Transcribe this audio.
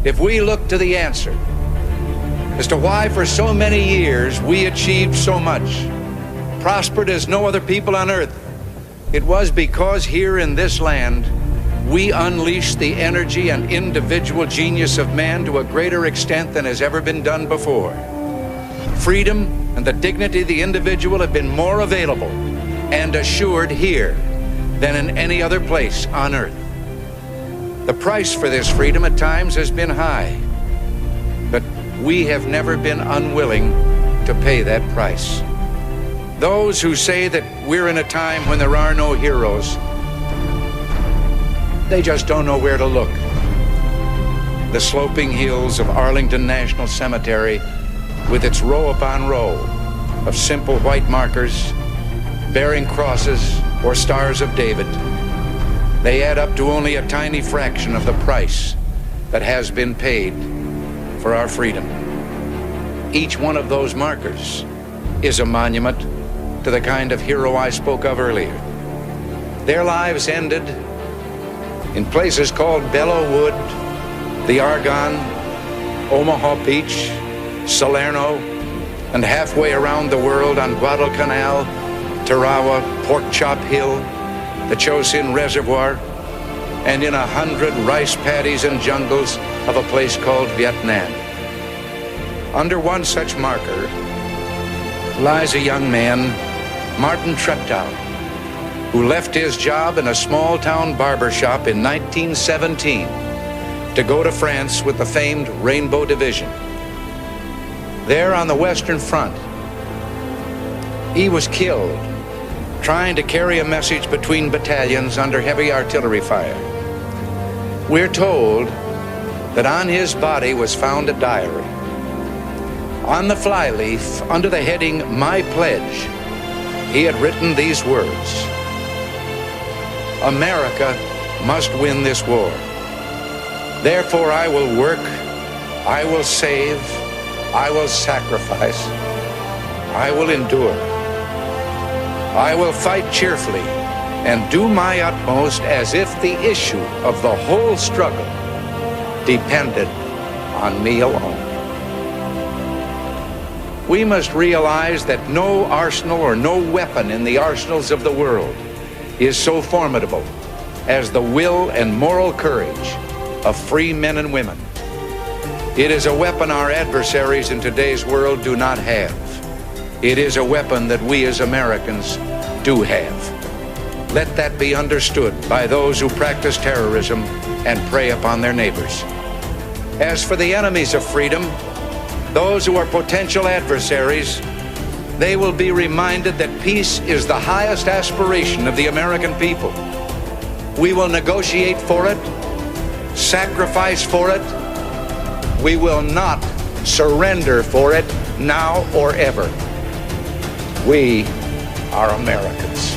if we look to the answer as to why for so many years we achieved so much, prospered as no other people on earth, it was because here in this land we unleashed the energy and individual genius of man to a greater extent than has ever been done before. Freedom and the dignity of the individual have been more available and assured here than in any other place on earth. The price for this freedom at times has been high, but we have never been unwilling to pay that price. Those who say that we're in a time when there are no heroes, they just don't know where to look. The sloping hills of Arlington National Cemetery, with its row upon row of simple white markers bearing crosses or stars of David, they add up to only a tiny fraction of the price that has been paid for our freedom. Each one of those markers is a monument to the kind of hero I spoke of earlier. Their lives ended in places called Belleau Wood, the Argonne, Omaha Beach, Salerno, and halfway around the world on Guadalcanal, Tarawa, Pork Chop Hill, the Chosin Reservoir, and in 100 rice paddies and jungles of a place called Vietnam. Under one such marker lies a young man, Martin Treptow, who left his job in a small-town barber shop in 1917 to go to France with the famed Rainbow Division. There on the Western Front, he was killed trying to carry a message between battalions under heavy artillery fire. We're told that on his body was found a diary. On the flyleaf, under the heading, "My Pledge," he had written these words: "America must win this war. Therefore I will work, I will save, I will sacrifice, I will endure. I will fight cheerfully and do my utmost as if the issue of the whole struggle depended on me alone." We must realize that no arsenal or no weapon in the arsenals of the world is so formidable as the will and moral courage of free men and women. It is a weapon our adversaries in today's world do not have. It is a weapon that we as Americans do have. Let that be understood by those who practice terrorism and prey upon their neighbors. As for the enemies of freedom, those who are potential adversaries, they will be reminded that peace is the highest aspiration of the American people. We will negotiate for it, sacrifice for it. We will not surrender for it now or ever. We are Americans.